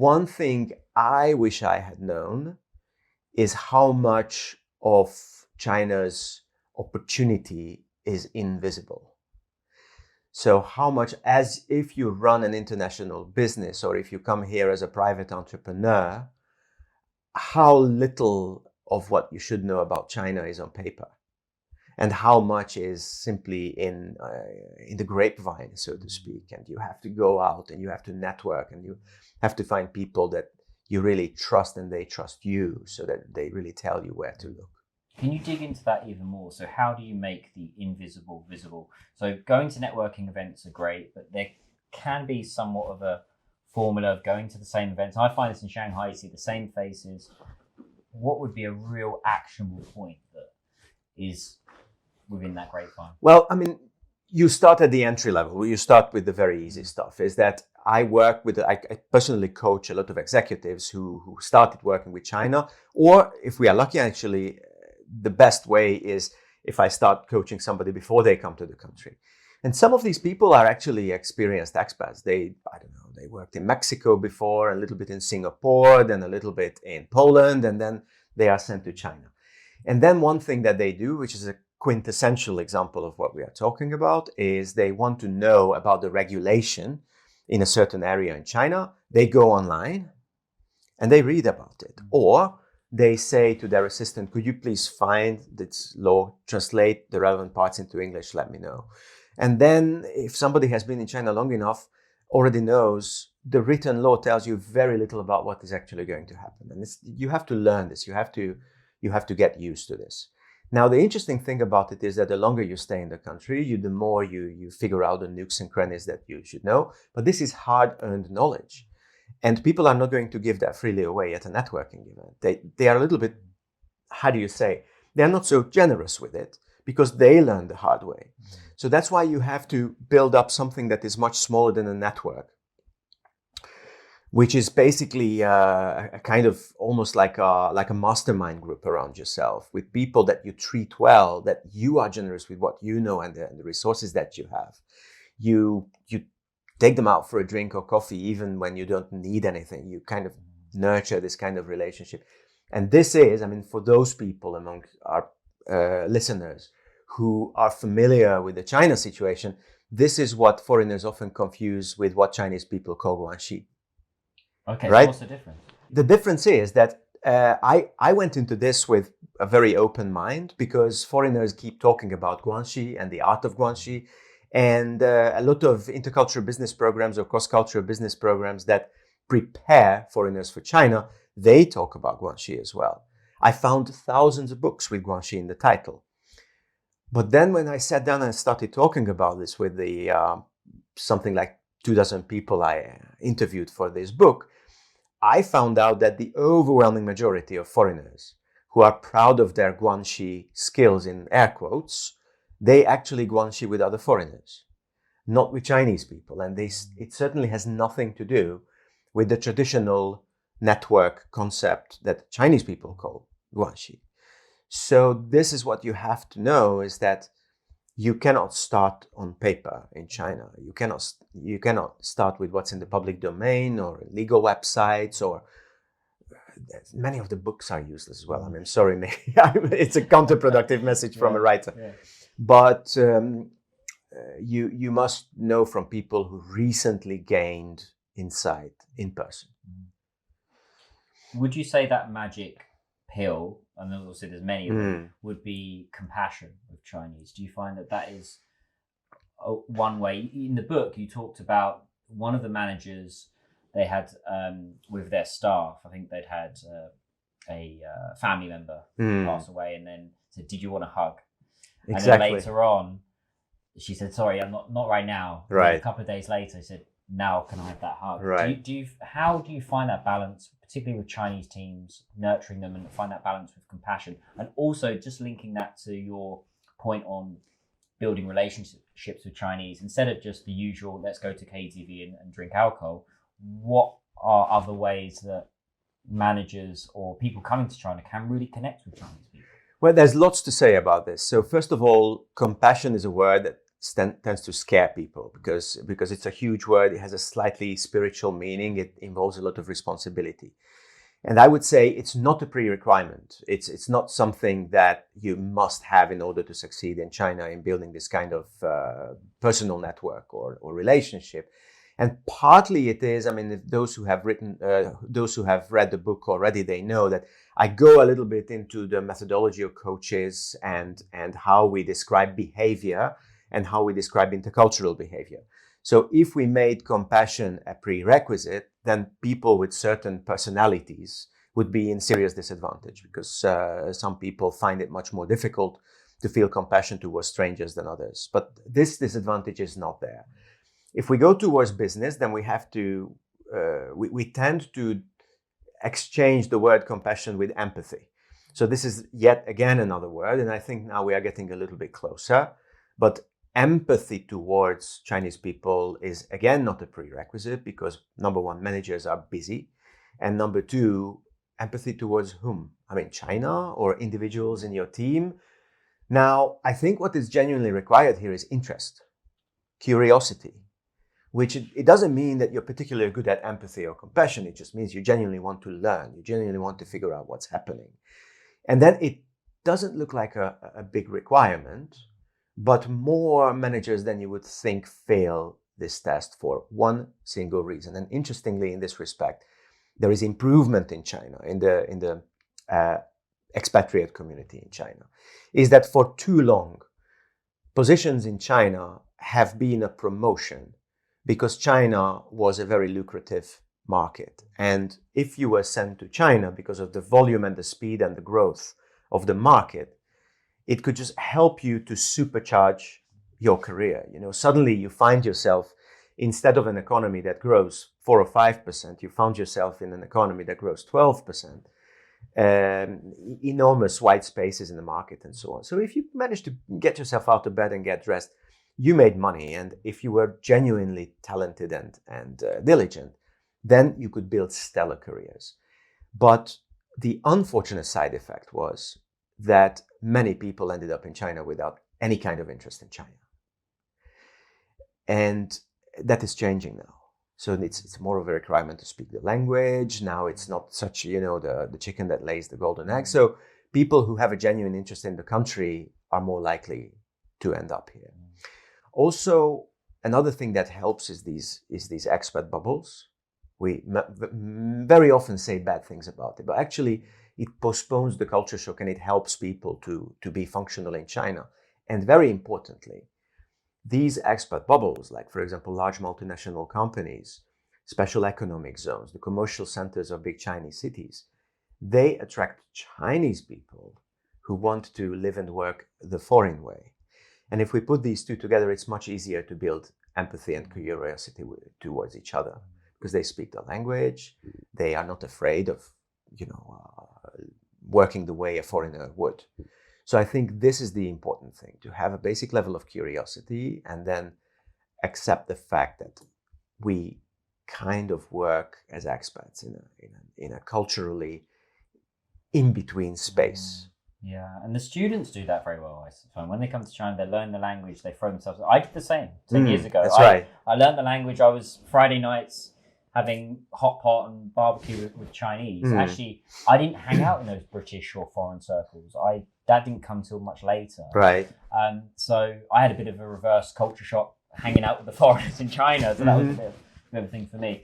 one thing I wish I had known is how much of China's opportunity is invisible. So how much, as if you run an international business or if you come here as a private entrepreneur, how little of what you should know about China is on paper, and how much is simply in the grapevine, so to speak. And you have to go out and you have to network and you have to find people that you really trust and they trust you, so that they really tell you where to look. Can you dig into that even more? So how do you make the invisible visible? So going to networking events are great, but there can be somewhat of a formula of going to the same events. I find this in Shanghai, you see the same faces. What would be a real actionable point that is within that grapevine? Well, I mean, you start at the entry level. You start with the very easy stuff. Is that I personally coach a lot of executives who started working with China, or if we are lucky, actually, the best way is if I start coaching somebody before they come to the country. And some of these people are actually experienced expats. They worked in Mexico before, a little bit in Singapore, then a little bit in Poland, and then they are sent to China. And then one thing that they do, which is a quintessential example of what we are talking about, is they want to know about the regulation in a certain area in China. They go online and they read about it. Or they say to their assistant, could you please find this law, translate the relevant parts into English, let me know. And then if somebody has been in China long enough, already knows the written law tells you very little about what is actually going to happen. And you have to learn this. You have to get used to this. Now, the interesting thing about it is that the longer you stay in the country, the more you figure out the nooks and crannies that you should know. But this is hard-earned knowledge. And people are not going to give that freely away at a networking event. They are a little bit, how do you say, they're not so generous with it because they learn the hard way. So that's why you have to build up something that is much smaller than a network, which is basically a kind of almost like a mastermind group around yourself, with people that you treat well, that you are generous with what you know and the resources that you have. You take them out for a drink or coffee, even when you don't need anything. You kind of nurture this kind of relationship. And this is, I mean, for those people among our listeners who are familiar with the China situation, this is what foreigners often confuse with what Chinese people call guanxi. Okay, right? So what's the difference? The difference is that I went into this with a very open mind because foreigners keep talking about guanxi and the art of guanxi. And a lot of intercultural business programs or cross-cultural business programs that prepare foreigners for China, they talk about guanxi as well. I found thousands of books with guanxi in the title. But then when I sat down and started talking about this with the something like 24 people I interviewed for this book, I found out that the overwhelming majority of foreigners who are proud of their guanxi skills, in air quotes, they actually guanxi with other foreigners, not with Chinese people. And it certainly has nothing to do with the traditional network concept that Chinese people call guanxi. So this is what you have to know, is that you cannot start on paper in China. You cannot start with what's in the public domain or legal websites, or many of the books are useless as well. I mean, sorry, it's a counterproductive message from a writer. Yeah. But you must know from people who recently gained insight in person. Would you say that magic pill, and obviously there's many of them, would be compassion with Chinese? Do you find that is one way? In the book, you talked about one of the managers they had with their staff. I think they'd had a family member pass away, and then said, "Did you want a hug?" Exactly. And then later on, she said, "Sorry, I'm not right now." Right. A couple of days later, she said, "Now can I have that hug?" Right. How do you find that balance, particularly with Chinese teams, nurturing them and find that balance with compassion, and also just linking that to your point on building relationships with Chinese instead of just the usual "let's go to KTV and drink alcohol"? What are other ways that managers or people coming to China can really connect with Chinese people? Well, there's lots to say about this. So first of all, compassion is a word that tends to scare people because it's a huge word. It has a slightly spiritual meaning. It involves a lot of responsibility. And I would say it's not a pre-requirement. It's not something that you must have in order to succeed in China in building this kind of personal network or relationship. And partly it is, I mean, those who have read the book already, they know that I go a little bit into the methodology of coaches and how we describe behavior and how we describe intercultural behavior. So if we made compassion a prerequisite, then people with certain personalities would be in serious disadvantage because some people find it much more difficult to feel compassion towards strangers than others. But this disadvantage is not there. If we go towards business, then we have to, we tend to exchange the word compassion with empathy. So this is yet again another word, and I think now we are getting a little bit closer. But empathy towards Chinese people is again not a prerequisite because number one, managers are busy, and number two, empathy towards whom? I mean, China or individuals in your team. Now, I think what is genuinely required here is interest, curiosity, which it doesn't mean that you're particularly good at empathy or compassion. It just means you genuinely want to learn. You genuinely want to figure out what's happening. And then it doesn't look like a big requirement, but more managers than you would think fail this test for one single reason. And interestingly, in this respect, there is improvement in China, in the expatriate community in China, is that for too long, positions in China have been a promotion because China was a very lucrative market. And if you were sent to China because of the volume and the speed and the growth of the market, it could just help you to supercharge your career. You know, suddenly you find yourself, instead of an economy that grows 4 or 5%, you found yourself in an economy that grows 12%. Enormous white spaces in the market and so on. So if you manage to get yourself out of bed and get dressed, you made money. And if you were genuinely talented and diligent, then you could build stellar careers. But the unfortunate side effect was that many people ended up in China without any kind of interest in China. And that is changing now. So it's more of a requirement to speak the language. Now it's not such, the chicken that lays the golden egg. So people who have a genuine interest in the country are more likely to end up here. Also, another thing that helps is these expat bubbles. We very often say bad things about it, but actually it postpones the culture shock and it helps people to be functional in China. And very importantly, these expat bubbles, like for example, large multinational companies, special economic zones, the commercial centers of big Chinese cities, they attract Chinese people who want to live and work the foreign way. And if we put these two together, it's much easier to build empathy and curiosity towards each other because they speak the language. They are not afraid of, working the way a foreigner would. So I think this is the important thing, to have a basic level of curiosity and then accept the fact that we kind of work as expats in a culturally in-between space. Yeah, and the students do that very well, I find. When they come to China, they learn the language, they throw themselves... I did the same 10 years ago. That's right. I learned the language. I was Friday nights having hot pot and barbecue with Chinese. Actually, I didn't hang out in those British or foreign circles. That didn't come till much later. Right. So I had a bit of a reverse culture shock hanging out with the foreigners in China. So that was a bit of a thing for me.